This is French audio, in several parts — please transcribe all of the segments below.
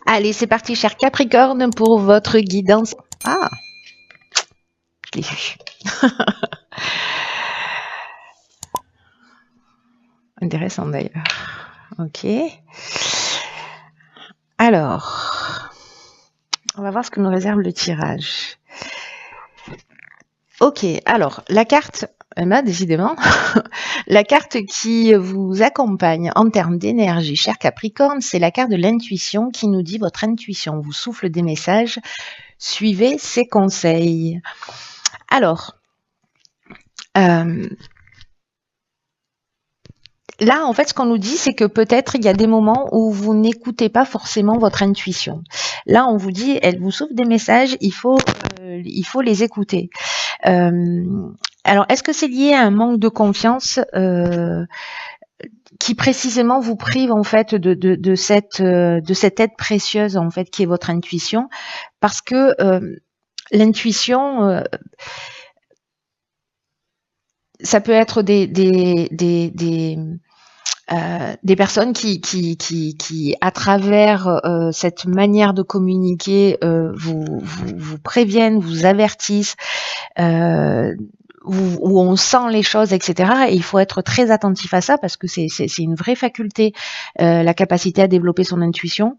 Allez, c'est parti, cher Capricorne, pour votre guidance. Ah, je l'ai vu. Intéressant d'ailleurs. Ok. Alors, on va voir ce que nous réserve le tirage. Ok, alors, la carte, Emma, décidément, la carte qui vous accompagne en termes d'énergie, cher Capricorne, c'est la carte de l'intuition qui nous dit votre intuition vous souffle des messages, suivez ses conseils. Alors, là, en fait, ce qu'on nous dit, c'est que peut-être il y a des moments où vous n'écoutez pas forcément votre intuition. Là, on vous dit, elle vous souffle des messages, il faut les écouter. Alors, est-ce que c'est lié à un manque de confiance qui précisément vous prive en fait de cette aide précieuse en fait qui est votre intuition, parce que l'intuition, ça peut être des personnes qui à travers cette manière de communiquer vous préviennent, vous avertissent, où on sent les choses, etc. Et il faut être très attentif à ça parce que c'est une vraie faculté, la capacité à développer son intuition.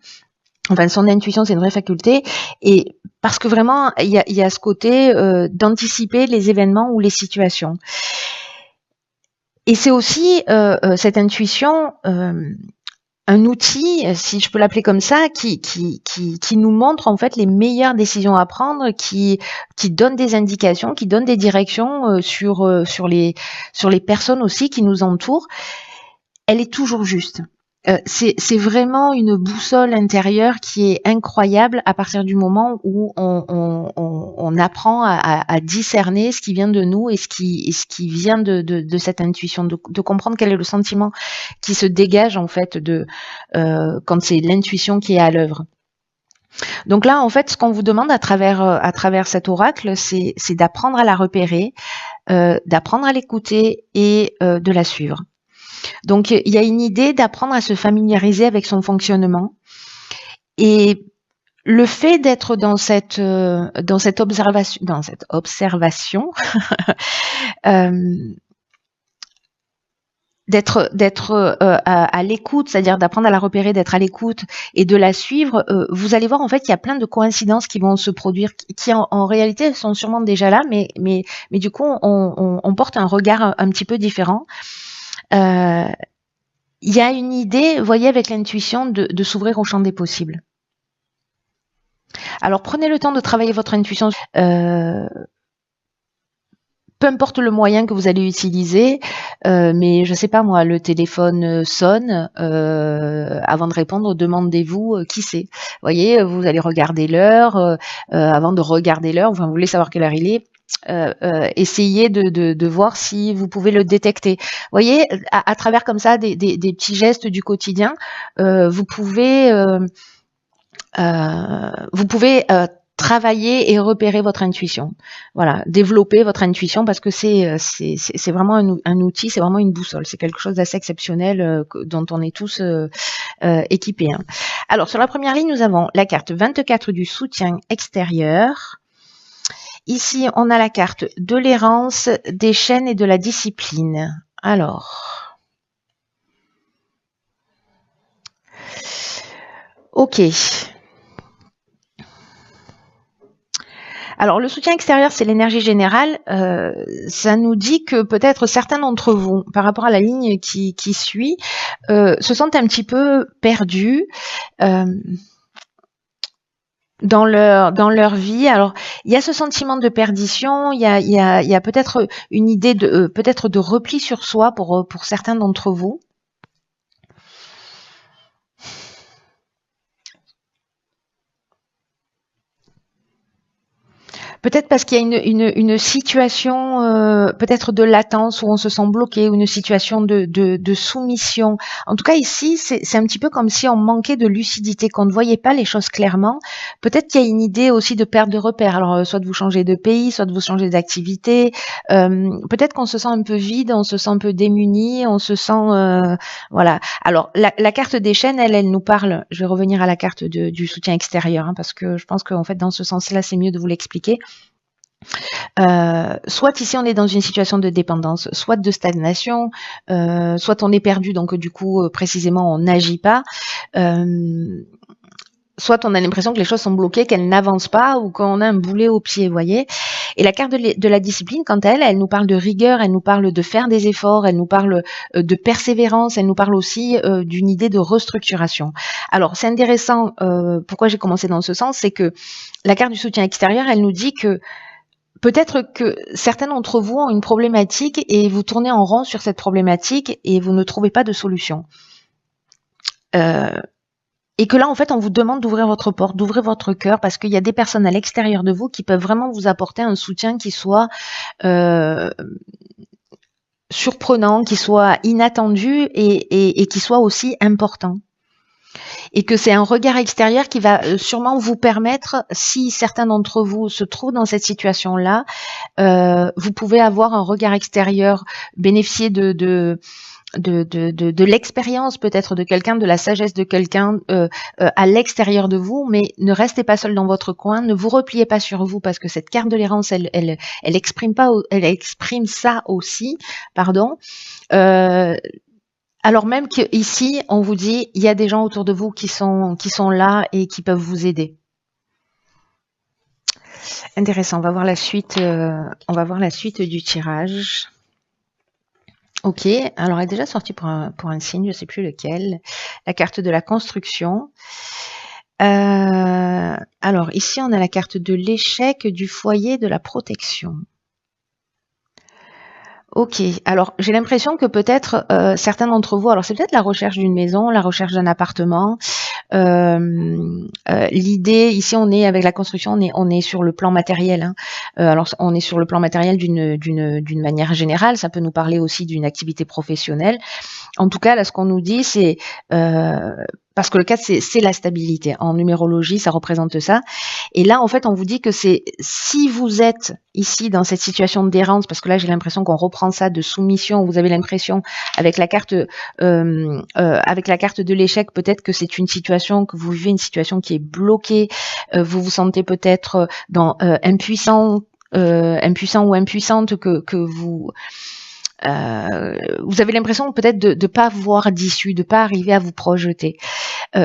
Enfin, son intuition, c'est une vraie faculté. Et parce que vraiment, il y a ce côté d'anticiper les événements ou les situations. Et c'est aussi cette intuition, un outil, si je peux l'appeler comme ça, qui nous montre en fait les meilleures décisions à prendre, qui donne des indications, qui donne des directions sur les personnes aussi qui nous entourent. Elle est toujours juste. C'est vraiment une boussole intérieure qui est incroyable à partir du moment où on apprend à discerner ce qui vient de nous et ce qui vient de cette intuition, de comprendre quel est le sentiment qui se dégage en fait quand c'est l'intuition qui est à l'œuvre. Donc là, en fait, ce qu'on vous demande à travers cet oracle, c'est d'apprendre à la repérer, d'apprendre à l'écouter et de la suivre. Donc, il y a une idée d'apprendre à se familiariser avec son fonctionnement. Et le fait d'être dans cette observation, d'être à l'écoute, c'est-à-dire d'apprendre à la repérer, d'être à l'écoute et de la suivre, vous allez voir en fait qu'il y a plein de coïncidences qui vont se produire, qui en réalité sont sûrement déjà là, mais du coup on porte un regard un petit peu différent. Il y a une idée, vous voyez, avec l'intuition de s'ouvrir au champ des possibles. Alors prenez le temps de travailler votre intuition. Peu importe le moyen que vous allez utiliser, mais je sais pas moi, le téléphone sonne, avant de répondre, demandez-vous qui c'est. Vous voyez, vous allez regarder l'heure, avant de regarder l'heure, enfin, vous voulez savoir quelle heure il est. Essayez de voir si vous pouvez le détecter. Vous voyez, à travers comme ça des petits gestes du quotidien, vous pouvez travailler et repérer votre intuition. Voilà, développer votre intuition parce que c'est vraiment un outil, c'est vraiment une boussole. C'est quelque chose d'assez exceptionnel dont on est tous équipés. Hein. Alors, sur la première ligne, nous avons la carte 24 du soutien extérieur. Ici, on a la carte de l'errance, des chaînes et de la discipline. Alors, ok. Alors, le soutien extérieur, c'est l'énergie générale. Ça nous dit que peut-être certains d'entre vous, par rapport à la ligne qui suit, se sentent un petit peu perdus dans leur vie. Alors, il y a ce sentiment de perdition, il y a peut-être une idée de peut-être de repli sur soi pour certains d'entre vous. Peut-être parce qu'il y a une situation peut-être de latence où on se sent bloqué, ou une situation de soumission. En tout cas ici, c'est un petit peu comme si on manquait de lucidité, qu'on ne voyait pas les choses clairement. Peut-être qu'il y a une idée aussi de perte de repères. Alors soit de vous changer de pays, soit de vous changer d'activité. Peut-être qu'on se sent un peu vide, on se sent un peu démuni, on se sent voilà. Alors la carte des chaînes, elle nous parle. Je vais revenir à la carte du soutien extérieur, hein, parce que je pense qu'en fait dans ce sens-là, c'est mieux de vous l'expliquer. Soit ici on est dans une situation de dépendance, soit de stagnation, soit on est perdu, donc du coup précisément on n'agit pas, soit on a l'impression que les choses sont bloquées, qu'elles n'avancent pas, ou qu'on a un boulet au pied, vous voyez. Et la carte de la discipline, quant à elle, elle nous parle de rigueur, elle nous parle de faire des efforts, elle nous parle de persévérance, elle nous parle aussi d'une idée de restructuration. Alors c'est intéressant, pourquoi j'ai commencé dans ce sens, c'est que la carte du soutien extérieur, elle nous dit que peut-être que certains d'entre vous ont une problématique et vous tournez en rond sur cette problématique et vous ne trouvez pas de solution. Et que là, en fait, on vous demande d'ouvrir votre porte, d'ouvrir votre cœur, parce qu'il y a des personnes à l'extérieur de vous qui peuvent vraiment vous apporter un soutien qui soit surprenant, qui soit inattendu et qui soit aussi important. Et que c'est un regard extérieur qui va sûrement vous permettre, si certains d'entre vous se trouvent dans cette situation-là, vous pouvez avoir un regard extérieur, bénéficier de l'expérience peut-être de quelqu'un, de la sagesse de quelqu'un à l'extérieur de vous, mais ne restez pas seul dans votre coin, ne vous repliez pas sur vous, parce que cette carte de l'errance, elle exprime ça aussi, pardon. Alors même qu'ici, on vous dit, il y a des gens autour de vous qui sont là et qui peuvent vous aider. Intéressant, on va voir la suite du tirage. Ok, alors elle est déjà sortie pour un signe, je ne sais plus lequel. La carte de la construction. Alors ici, on a la carte de l'échec, du foyer, de la protection. Ok, alors j'ai l'impression que peut-être certains d'entre vous, alors c'est peut-être la recherche d'une maison, la recherche d'un appartement. L'idée, ici on est avec la construction, on est sur le plan matériel. Hein. Alors on est sur le plan matériel d'une manière générale, ça peut nous parler aussi d'une activité professionnelle. En tout cas, là, ce qu'on nous dit, c'est parce que le 4, c'est la stabilité. En numérologie, ça représente ça. Et là, en fait, on vous dit que c'est si vous êtes ici dans cette situation d'errance, parce que là, j'ai l'impression qu'on reprend ça de soumission. Vous avez l'impression avec la carte de l'échec, peut-être que c'est une situation que vous vivez, une situation qui est bloquée. Vous vous sentez peut-être impuissant ou impuissante, que vous avez l'impression peut-être de pas voir d'issue, de pas arriver à vous projeter.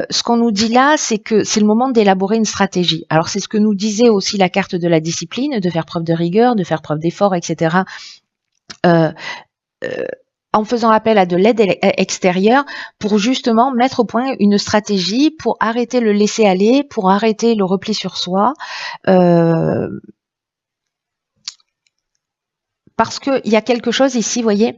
Ce qu'on nous dit là, c'est que c'est le moment d'élaborer une stratégie. Alors c'est ce que nous disait aussi la carte de la discipline, de faire preuve de rigueur, de faire preuve d'effort, etc. En faisant appel à de l'aide extérieure pour justement mettre au point une stratégie pour arrêter le laisser-aller, pour arrêter le repli sur soi. Parce qu'il y a quelque chose ici, vous voyez.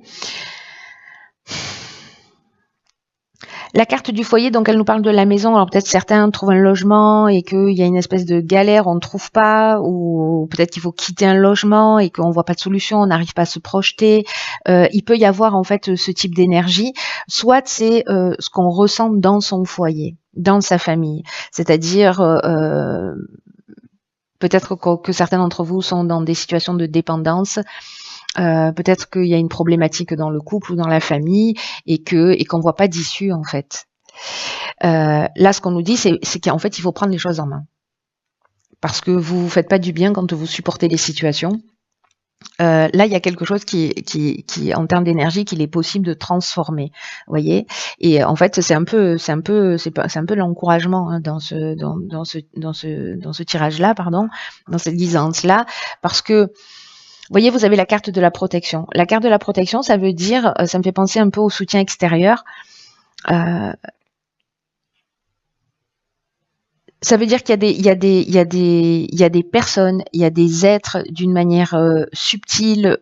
La carte du foyer, donc elle nous parle de la maison. Alors peut-être certains trouvent un logement et qu'il y a une espèce de galère, on ne trouve pas, ou peut-être qu'il faut quitter un logement et qu'on voit pas de solution, on n'arrive pas à se projeter. Il peut y avoir en fait ce type d'énergie. Soit c'est ce qu'on ressent dans son foyer, dans sa famille. C'est-à-dire peut-être que certains d'entre vous sont dans des situations de dépendance. Peut-être qu'il y a une problématique dans le couple ou dans la famille et qu'on voit pas d'issue en fait. Là, ce qu'on nous dit, c'est qu'en fait, il faut prendre les choses en main. Parce que vous ne faites pas du bien quand vous supportez les situations. Là, il y a quelque chose qui en termes d'énergie, qu'il est possible de transformer, voyez. Et en fait, c'est un peu l'encouragement hein, dans ce tirage-là, pardon, dans cette guisance-là, parce que voyez, vous avez la carte de la protection. La carte de la protection, ça veut dire, ça me fait penser un peu au soutien extérieur. Ça veut dire qu'il y a des personnes, il y a des êtres d'une manière subtile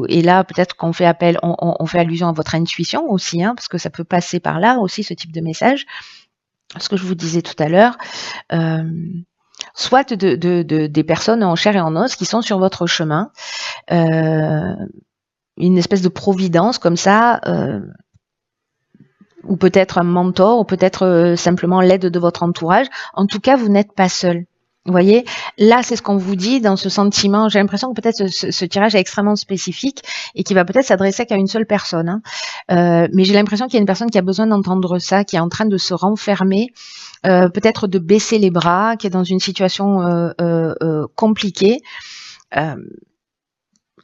et là peut-être qu'on fait appel, on fait allusion à votre intuition aussi, hein, parce que ça peut passer par là aussi ce type de message. Ce que je vous disais tout à l'heure. soit des personnes en chair et en os qui sont sur votre chemin, une espèce de providence comme ça, ou peut-être un mentor, ou peut-être simplement l'aide de votre entourage. En tout cas, vous n'êtes pas seul. Vous voyez, là, c'est ce qu'on vous dit dans ce sentiment. J'ai l'impression que peut-être ce tirage est extrêmement spécifique et qui va peut-être s'adresser qu'à une seule personne. Mais j'ai l'impression qu'il y a une personne qui a besoin d'entendre ça, qui est en train de se renfermer, peut-être de baisser les bras, qui est dans une situation compliquée.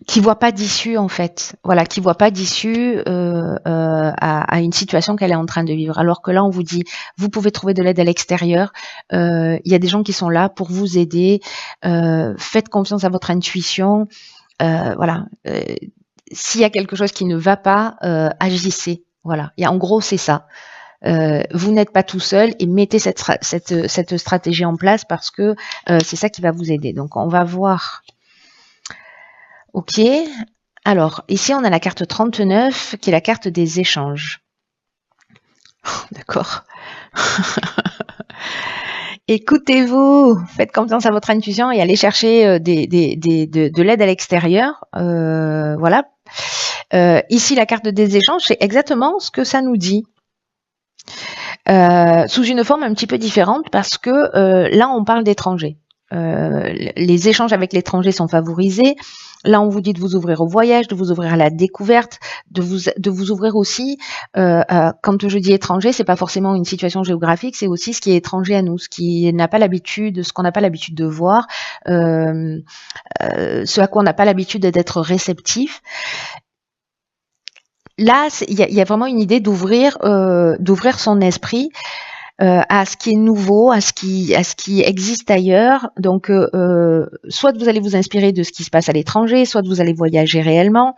Qui voit pas d'issue en fait, voilà, qui voit pas d'issue à une situation qu'elle est en train de vivre. Alors que là, on vous dit, vous pouvez trouver de l'aide à l'extérieur. Il y a des gens qui sont là pour vous aider. Faites confiance à votre intuition. Voilà. S'il y a quelque chose qui ne va pas, agissez. Voilà. Et en gros, c'est ça. Vous n'êtes pas tout seul et mettez cette stratégie en place parce que c'est ça qui va vous aider. Donc, on va voir. Ok, alors ici on a la carte 39 qui est la carte des échanges. D'accord. Écoutez-vous, faites confiance à votre intuition et allez chercher de l'aide à l'extérieur. Voilà. Ici la carte des échanges, c'est exactement ce que ça nous dit. Sous une forme un petit peu différente parce que là on parle d'étrangers. Les échanges avec l'étranger sont favorisés. Là, on vous dit de vous ouvrir au voyage, de vous ouvrir à la découverte, de vous ouvrir aussi. Quand je dis étranger, c'est pas forcément une situation géographique, c'est aussi ce qui est étranger à nous, ce qu'on n'a pas l'habitude de voir, ce à quoi on n'a pas l'habitude d'être réceptif. Là, il y a vraiment une idée d'ouvrir son esprit. À ce qui est nouveau, à ce qui existe ailleurs. Donc, soit vous allez vous inspirer de ce qui se passe à l'étranger, soit vous allez voyager réellement,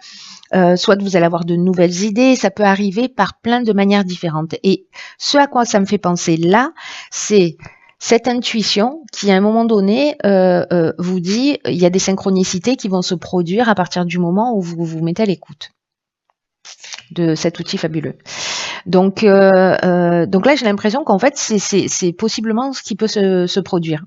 soit vous allez avoir de nouvelles idées. Ça peut arriver par plein de manières différentes. Et ce à quoi ça me fait penser là, c'est cette intuition qui, à un moment donné, vous dit il y a des synchronicités qui vont se produire à partir du moment où vous vous mettez à l'écoute de cet outil fabuleux. Donc là, j'ai l'impression qu'en fait, c'est possiblement ce qui peut se produire.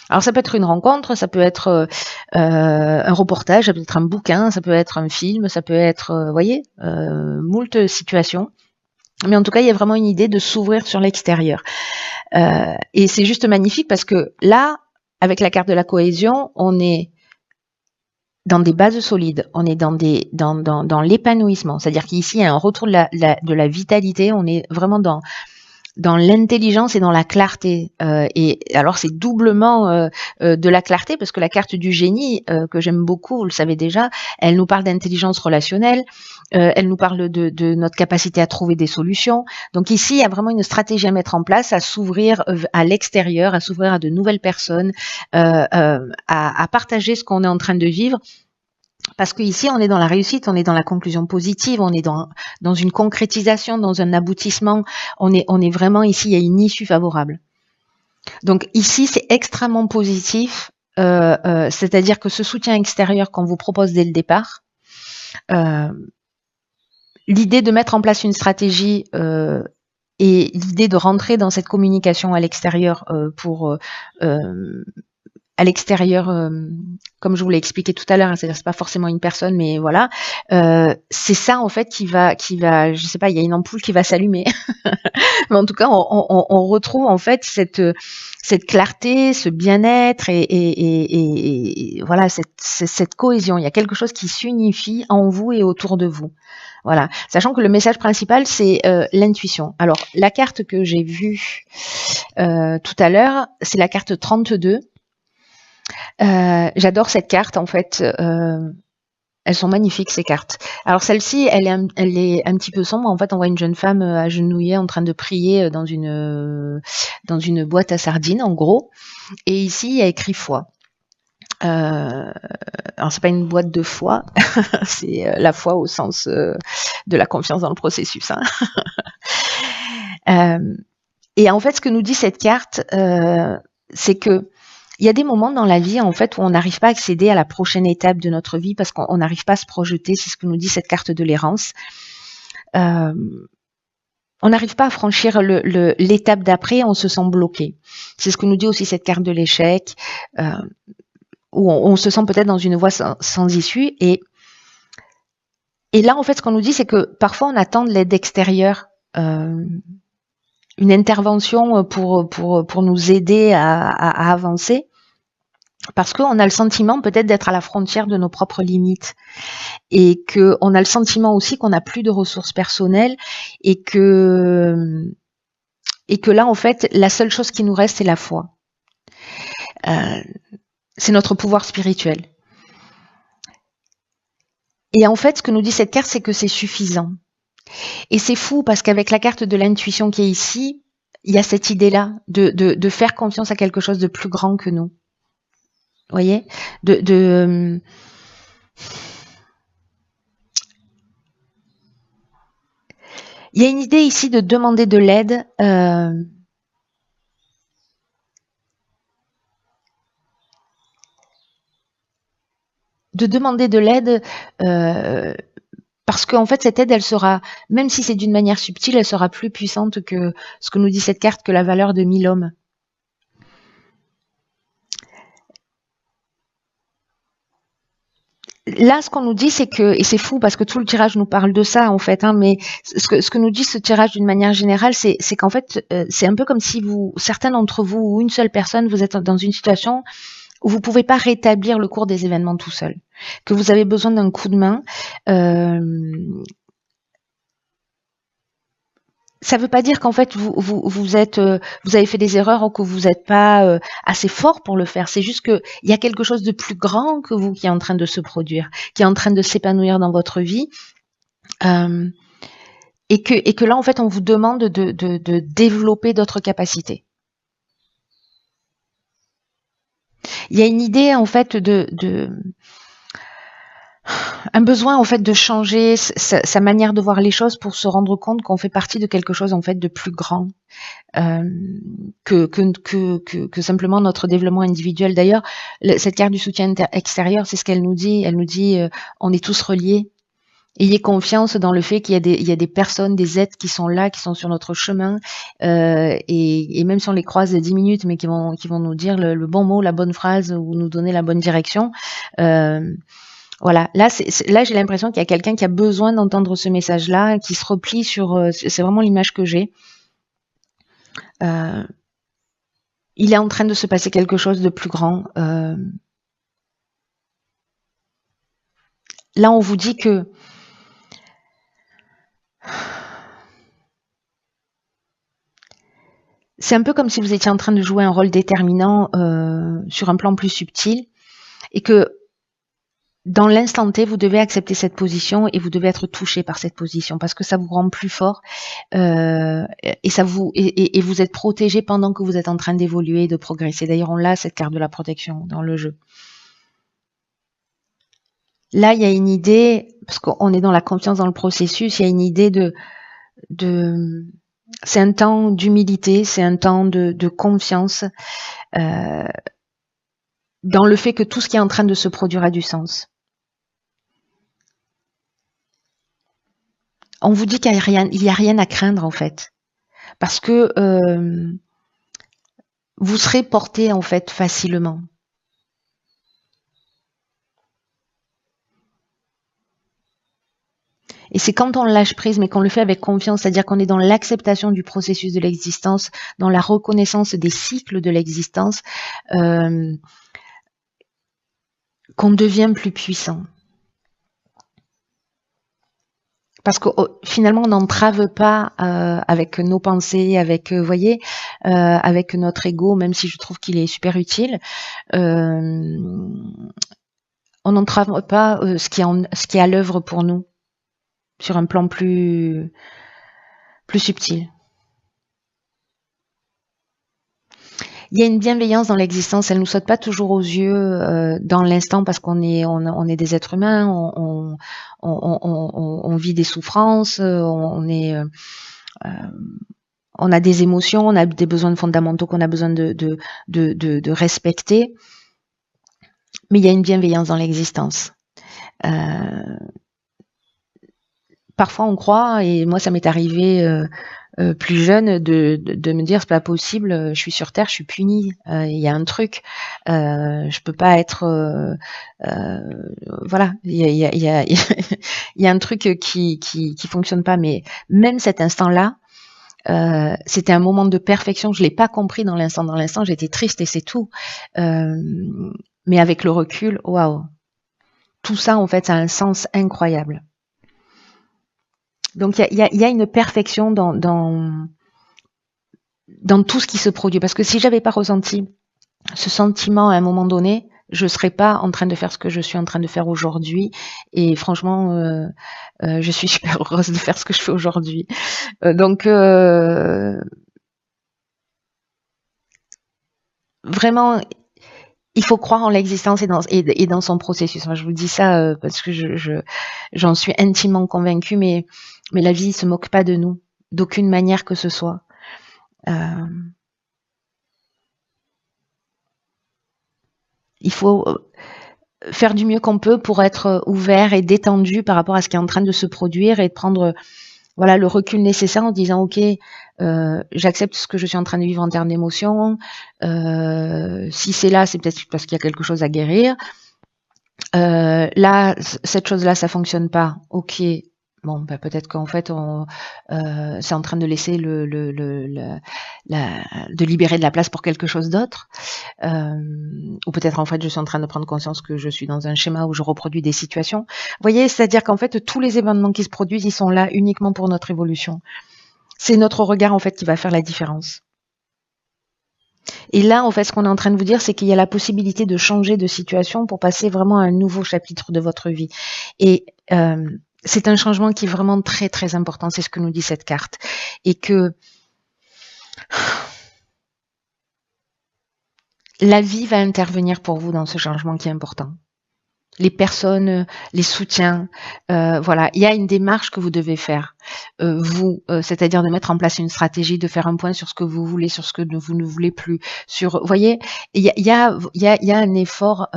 Alors, ça peut être une rencontre, ça peut être un reportage, ça peut être un bouquin, ça peut être un film, ça peut être, vous voyez, moult situations. Mais en tout cas, il y a vraiment une idée de s'ouvrir sur l'extérieur. Et c'est juste magnifique parce que là, avec la carte de la cohésion, on est dans des bases solides, on est dans l'épanouissement, c'est-à-dire qu'ici il y a un retour de la vitalité, on est vraiment dans l'intelligence et dans la clarté. Et alors c'est doublement de la clarté parce que la carte du génie que j'aime beaucoup, vous le savez déjà, elle nous parle d'intelligence relationnelle, elle nous parle de notre capacité à trouver des solutions. Donc ici, il y a vraiment une stratégie à mettre en place, à s'ouvrir à l'extérieur, à s'ouvrir à de nouvelles personnes, à partager ce qu'on est en train de vivre. Parce qu'ici, on est dans la réussite, on est dans la conclusion positive, on est dans une concrétisation, dans un aboutissement. On est vraiment ici, il y a une issue favorable. Donc ici, c'est extrêmement positif, c'est-à-dire que ce soutien extérieur qu'on vous propose dès le départ, l'idée de mettre en place une stratégie et l'idée de rentrer dans cette communication à l'extérieur à l'extérieur, comme je vous l'ai expliqué tout à l'heure, c'est-à-dire c'est pas forcément une personne, mais voilà, c'est ça en fait qui va, je sais pas, il y a une ampoule qui va s'allumer, mais en tout cas, on retrouve en fait cette clarté, ce bien-être et voilà cette cohésion. Il y a quelque chose qui s'unifie en vous et autour de vous. Voilà, sachant que le message principal c'est l'intuition. Alors la carte que j'ai vue tout à l'heure, c'est la carte 32. J'adore cette carte en fait. Elles sont magnifiques ces cartes. Alors celle-ci, elle est un petit peu sombre. En fait, on voit une jeune femme agenouillée en train de prier dans une boîte à sardines, en gros. Et ici, il y a écrit foi. Alors c'est pas une boîte de foi, c'est la foi au sens de la confiance dans le processus. Hein. Et en fait, ce que nous dit cette carte, c'est que il y a des moments dans la vie en fait où on n'arrive pas à accéder à la prochaine étape de notre vie parce qu'on n'arrive pas à se projeter. C'est ce que nous dit cette carte de l'errance. on n'arrive pas à franchir l'étape d'après, on se sent bloqué. C'est ce que nous dit aussi cette carte de l'échec, où on se sent peut-être dans une voie sans issue. Et là, en fait, ce qu'on nous dit, c'est que parfois, on attend de l'aide extérieure, une intervention pour nous aider à avancer, parce qu'on a le sentiment peut-être d'être à la frontière de nos propres limites, et qu'on a le sentiment aussi qu'on n'a plus de ressources personnelles, et que là, en fait, la seule chose qui nous reste, c'est la foi. C'est notre pouvoir spirituel. Et en fait, ce que nous dit cette carte, c'est que c'est suffisant. Et c'est fou parce qu'avec la carte de l'intuition qui est ici, il y a cette idée-là de faire confiance à quelque chose de plus grand que nous. Vous voyez, il y a une idée ici de demander de l'aide. De demander de l'aide parce qu'en fait cette aide, elle sera, même si c'est d'une manière subtile, elle sera plus puissante que ce que nous dit cette carte, que la valeur de 1000 hommes. Là, ce qu'on nous dit, c'est que, et c'est fou parce que tout le tirage nous parle de ça en fait, hein, mais ce que nous dit ce tirage d'une manière générale, c'est qu'en fait, c'est un peu comme si certains d'entre vous ou une seule personne, vous êtes dans une situation où vous pouvez pas rétablir le cours des événements tout seul, que vous avez besoin d'un coup de main. Ça veut pas dire qu'en fait vous avez fait des erreurs ou que vous n'êtes pas assez fort pour le faire. C'est juste que il y a quelque chose de plus grand que vous qui est en train de se produire, qui est en train de s'épanouir dans votre vie, et que là en fait on vous demande de développer d'autres capacités. Il y a une idée en fait un besoin en fait de changer sa manière de voir les choses pour se rendre compte qu'on fait partie de quelque chose en fait de plus grand que simplement notre développement individuel. D'ailleurs, cette carte du soutien extérieur, c'est ce qu'elle nous dit. Elle nous dit on est tous reliés. Ayez confiance dans le fait qu'il y a des personnes, des êtres qui sont là, qui sont sur notre chemin, et même si on les croise 10 minutes, mais qui vont nous dire le bon mot, la bonne phrase ou nous donner la bonne direction. Voilà, là j'ai l'impression qu'il y a quelqu'un qui a besoin d'entendre ce message-là, qui se replie sur. C'est vraiment l'image que j'ai. Il est en train de se passer quelque chose de plus grand. Là, on vous dit que c'est un peu comme si vous étiez en train de jouer un rôle déterminant sur un plan plus subtil, et que dans l'instant T, vous devez accepter cette position et vous devez être touché par cette position parce que ça vous rend plus fort, et vous êtes protégé pendant que vous êtes en train d'évoluer et de progresser. D'ailleurs, on l'a, cette carte de la protection dans le jeu. Là, il y a une idée, parce qu'on est dans la confiance dans le processus, il y a une idée c'est un temps d'humilité, c'est un temps de confiance dans le fait que tout ce qui est en train de se produire a du sens. On vous dit qu'il n'y a rien à craindre en fait, parce que vous serez porté en fait facilement. Et c'est quand on lâche prise, mais qu'on le fait avec confiance, c'est-à-dire qu'on est dans l'acceptation du processus de l'existence, dans la reconnaissance des cycles de l'existence, qu'on devient plus puissant. Parce que finalement, on n'entrave pas avec nos pensées, avec, vous voyez, avec notre ego, même si je trouve qu'il est super utile. On n'entrave pas ce qui est à l'œuvre pour nous, sur un plan plus subtil. Il y a une bienveillance dans l'existence, elle nous saute pas toujours aux yeux dans l'instant parce qu'on est des êtres humains, on vit des souffrances, on a des émotions, on a des besoins fondamentaux qu'on a besoin de respecter, mais il y a une bienveillance dans l'existence. parfois on croit, et moi ça m'est arrivé plus jeune de me dire c'est pas possible, je suis sur Terre, je suis punie, il y a un truc, je peux pas être, voilà, il y a un truc qui fonctionne pas. Mais même cet instant-là, c'était un moment de perfection. Je l'ai pas compris dans l'instant. Dans l'instant, j'étais triste et c'est tout. Mais avec le recul, waouh, tout ça en fait, ça a un sens incroyable. Donc il y a une perfection dans tout ce qui se produit. Parce que si j'avais pas ressenti ce sentiment à un moment donné, je serais pas en train de faire ce que je suis en train de faire aujourd'hui. Et franchement, je suis super heureuse de faire ce que je fais aujourd'hui. Donc vraiment, il faut croire en l'existence et dans son processus. Enfin, je vous dis ça parce que j'en suis intimement convaincue, mais la vie se moque pas de nous, d'aucune manière que ce soit. Il faut faire du mieux qu'on peut pour être ouvert et détendu par rapport à ce qui est en train de se produire et de prendre voilà le recul nécessaire en disant ok, j'accepte ce que je suis en train de vivre en termes d'émotions. Si c'est là, c'est peut-être parce qu'il y a quelque chose à guérir. Là, cette chose-là, ça fonctionne pas. Ok. Bon, bah, peut-être qu'en fait, c'est en train de laisser de libérer de la place pour quelque chose d'autre. Ou peut-être en fait, je suis en train de prendre conscience que je suis dans un schéma où je reproduis des situations. Vous voyez, c'est-à-dire qu'en fait, tous les événements qui se produisent, ils sont là uniquement pour notre évolution. C'est notre regard en fait qui va faire la différence. Et là, en fait, ce qu'on est en train de vous dire, c'est qu'il y a la possibilité de changer de situation pour passer vraiment à un nouveau chapitre de votre vie. Et c'est un changement qui est vraiment très, très important. C'est ce que nous dit cette carte. Et que la vie va intervenir pour vous dans ce changement qui est important. Les personnes, les soutiens, voilà, il y a une démarche que vous devez faire, vous, c'est-à-dire de mettre en place une stratégie, de faire un point sur ce que vous voulez, sur ce que vous ne voulez plus, sur, vous voyez, il y a un effort,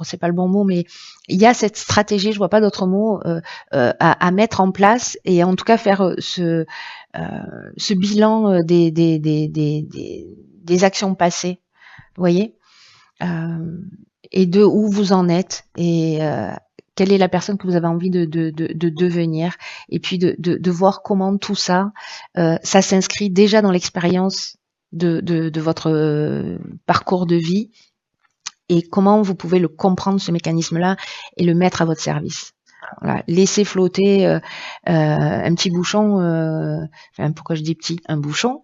c'est pas le bon mot, mais il y a cette stratégie, je vois pas d'autre mot, à mettre en place et en tout cas faire ce bilan des actions passées, vous voyez. Et de où vous en êtes et quelle est la personne que vous avez envie de devenir, et puis de voir comment tout ça, ça s'inscrit déjà dans l'expérience de votre parcours de vie et comment vous pouvez le comprendre, ce mécanisme-là, et le mettre à votre service. Voilà, laisser flotter un petit bouchon, enfin, pourquoi je dis petit, un bouchon,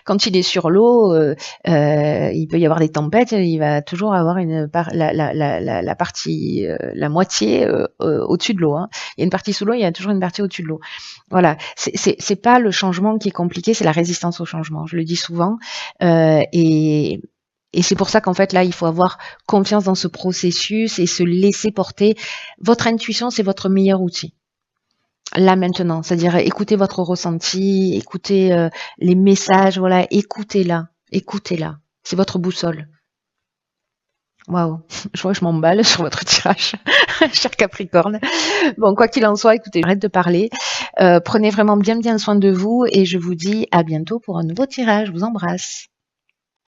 quand il est sur l'eau, il peut y avoir des tempêtes, il va toujours avoir la partie, la moitié au-dessus de l'eau. Hein. Il y a une partie sous l'eau, il y a toujours une partie au-dessus de l'eau. Voilà, c'est pas le changement qui est compliqué, c'est la résistance au changement. Je le dis souvent, et c'est pour ça qu'en fait, là, il faut avoir confiance dans ce processus et se laisser porter. Votre intuition, c'est votre meilleur outil. Là, maintenant, c'est-à-dire écoutez votre ressenti, écoutez les messages, voilà, écoutez-la. C'est votre boussole. Waouh, je vois que je m'emballe sur votre tirage, cher Capricorne. Bon, quoi qu'il en soit, écoutez, j'arrête de parler. Prenez vraiment bien soin de vous et je vous dis à bientôt pour un nouveau tirage. Je vous embrasse.